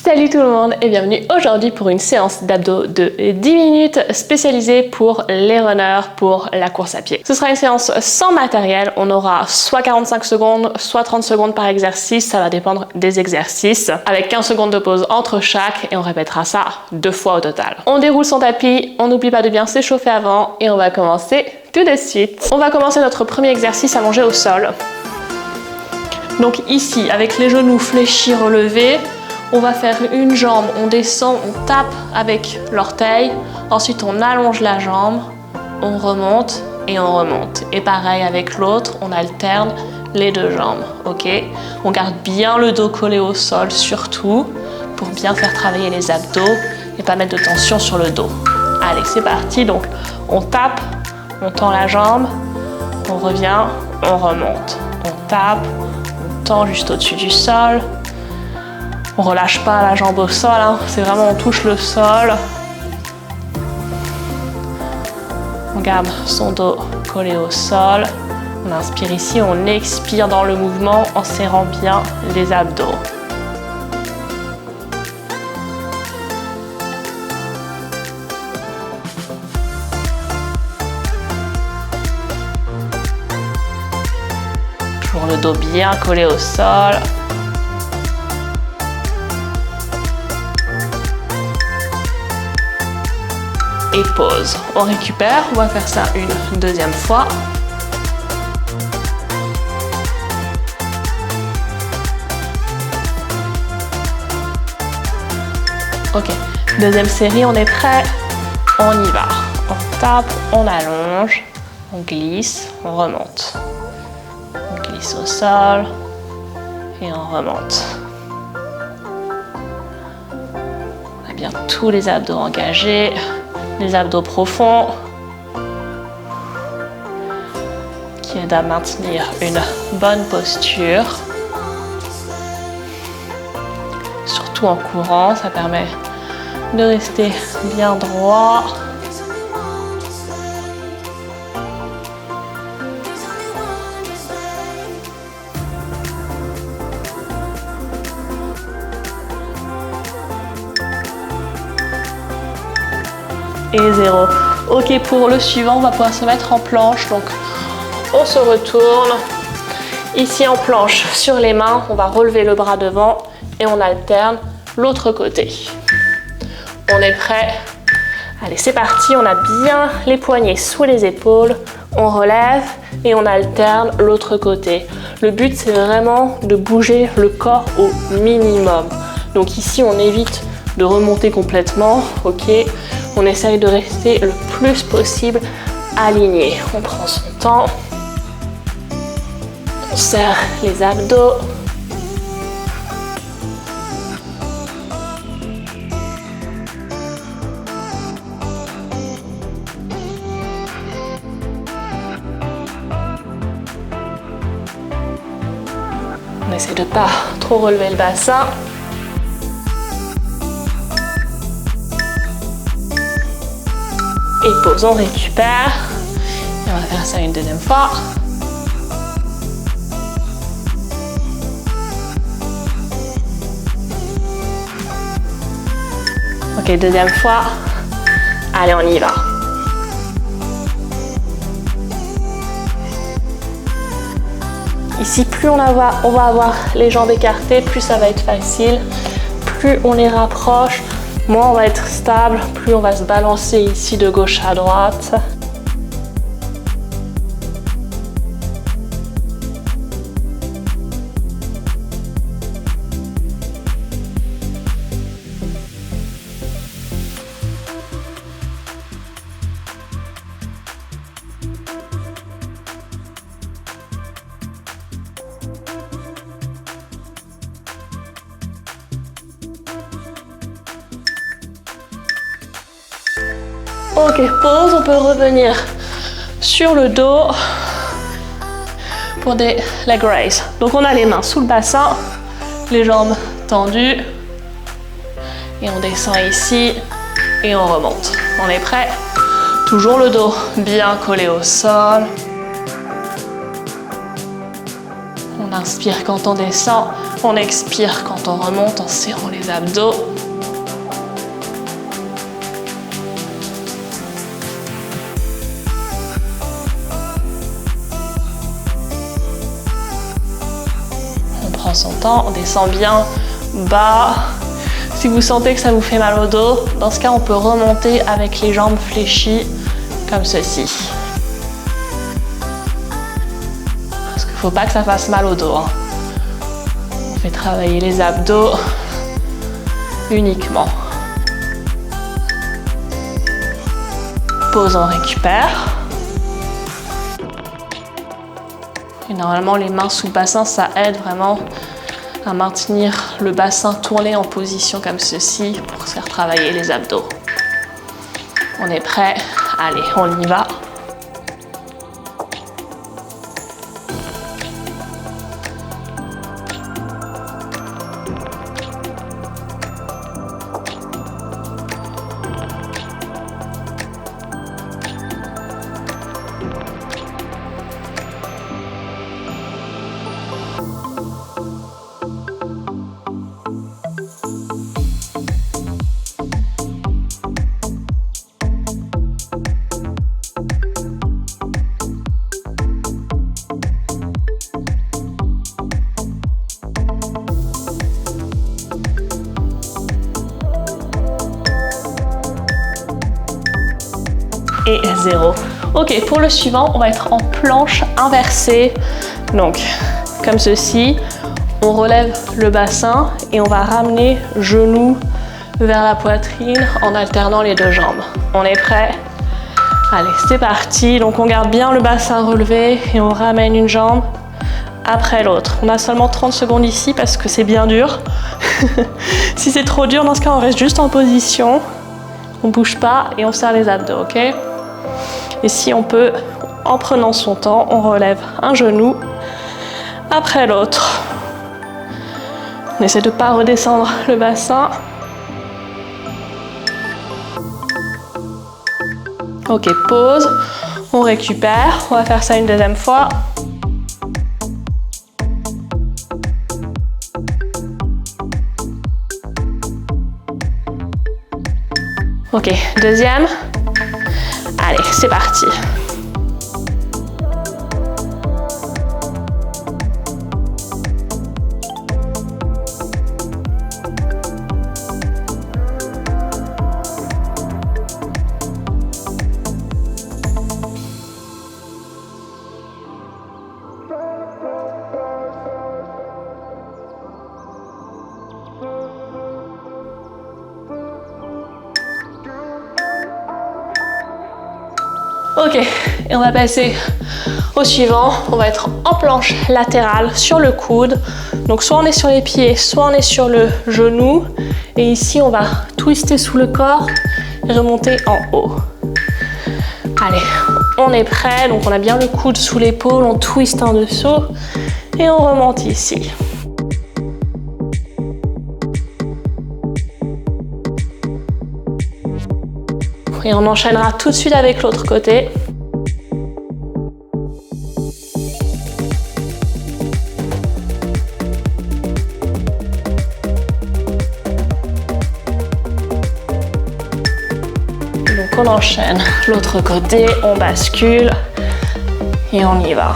Salut tout le monde et bienvenue aujourd'hui pour une séance d'abdos de 10 minutes spécialisée pour les runners pour la course à pied. Ce sera une séance sans matériel, on aura soit 45 secondes, soit 30 secondes par exercice, ça va dépendre des exercices, avec 15 secondes de pause entre chaque et on répétera ça 2 fois au total. On déroule son tapis, on n'oublie pas de bien s'échauffer avant et on va commencer tout de suite. On va commencer notre premier exercice allongé au sol. Donc ici, avec les genoux fléchis relevés, on va faire une jambe, on descend, on tape avec l'orteil, ensuite on allonge la jambe, on remonte et on remonte. Et pareil avec l'autre, on alterne les deux jambes, ok? On garde bien le dos collé au sol surtout, pour bien faire travailler les abdos et pas mettre de tension sur le dos. Allez, c'est parti, donc on tape, on tend la jambe, on revient, on remonte. On tape, on tend juste au-dessus du sol. On relâche pas la jambe au sol, hein. C'est vraiment on touche le sol. On garde son dos collé au sol. On inspire ici, on expire dans le mouvement en serrant bien les abdos. Toujours le dos bien collé au sol. Et pause. On récupère, on va faire ça une deuxième fois. Ok, deuxième série, on est prêt, on y va. On tape, on allonge, on glisse, on remonte. On glisse au sol et on remonte. On a bien tous les abdos engagés. Les abdos profonds qui aident à maintenir une bonne posture. Surtout en courant, ça permet de rester bien droit. Et 0. Ok, pour le suivant, on va pouvoir se mettre en planche. Donc, on se retourne. Ici, en planche, sur les mains, on va relever le bras devant et on alterne l'autre côté. On est prêt? Allez, c'est parti. On a bien les poignets sous les épaules. On relève et on alterne l'autre côté. Le but, c'est vraiment de bouger le corps au minimum. Donc ici, on évite de remonter complètement, ok? On essaye de rester le plus possible aligné. On prend son temps. On serre les abdos. On essaie de ne pas trop relever le bassin. Et pause, on récupère. Et on va faire ça une deuxième fois. Ok, deuxième fois. Allez, on y va. Ici, plus on va avoir les jambes écartées, plus ça va être facile. Plus on les rapproche, moins on va être stable, plus on va se balancer ici de gauche à droite. Ok, pause, on peut revenir sur le dos pour des leg raises. Donc on a les mains sous le bassin, les jambes tendues et on descend ici et on remonte. On est prêt? Toujours le dos bien collé au sol. On inspire quand on descend, On expire quand on remonte en serrant les abdos. On prend son temps, on descend bien bas. Si vous sentez que ça vous fait mal au dos, dans ce cas, on peut remonter avec les jambes fléchies, comme ceci. Parce qu'il ne faut pas que ça fasse mal au dos, hein. On fait travailler les abdos uniquement. Pause, on récupère. Et normalement, les mains sous le bassin, ça aide vraiment à maintenir le bassin tourné en position comme ceci pour faire travailler les abdos. On est prêt? Allez, on y va. Et 0. Ok, pour le suivant, on va être en planche inversée. Donc, comme ceci, on relève le bassin et on va ramener genou vers la poitrine en alternant les deux jambes. On est prêt? Allez, c'est parti. Donc, on garde bien le bassin relevé et on ramène une jambe après l'autre. On a seulement 30 secondes ici parce que c'est bien dur. Si c'est trop dur, dans ce cas, on reste juste en position. On bouge pas et on serre les abdos, ok? Et si on peut, en prenant son temps, on relève un genou après l'autre. On essaie de ne pas redescendre le bassin. Ok, pause. On récupère. On va faire ça une deuxième fois. Ok, deuxième. Allez, c'est parti. Ok, et on va passer au suivant. On va être en planche latérale sur le coude. Donc soit on est sur les pieds, soit on est sur le genou. Et ici, on va twister sous le corps et remonter en haut. Allez, on est prêt. Donc on a bien le coude sous l'épaule, on twiste en dessous et on remonte ici. Et on enchaînera tout de suite avec l'autre côté. Donc on enchaîne l'autre côté, on bascule et on y va.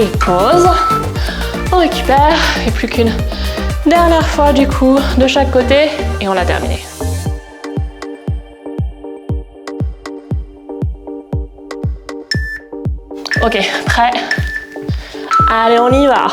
Et pause, on récupère, et plus qu'une dernière fois du coup de chaque côté et on a terminé. Ok, prêt? Allez, on y va.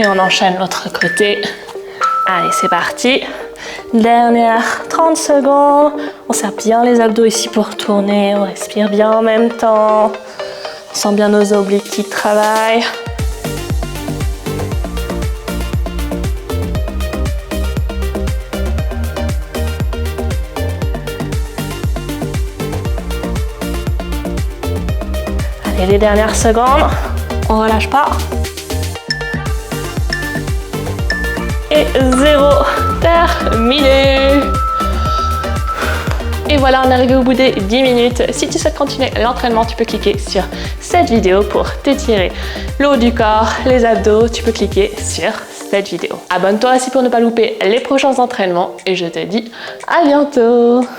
Et on enchaîne l'autre côté. Allez, c'est parti. Dernière 30 secondes. On serre bien les abdos ici pour tourner. On respire bien en même temps. On sent bien nos obliques qui travaillent. Allez, les dernières secondes. On relâche pas. Et 0, terminé. Et voilà, on est arrivé au bout des 10 minutes. Si tu souhaites continuer l'entraînement, tu peux cliquer sur cette vidéo pour t'étirer le haut du corps, les abdos. Tu peux cliquer sur cette vidéo. Abonne-toi aussi pour ne pas louper les prochains entraînements et je te dis à bientôt.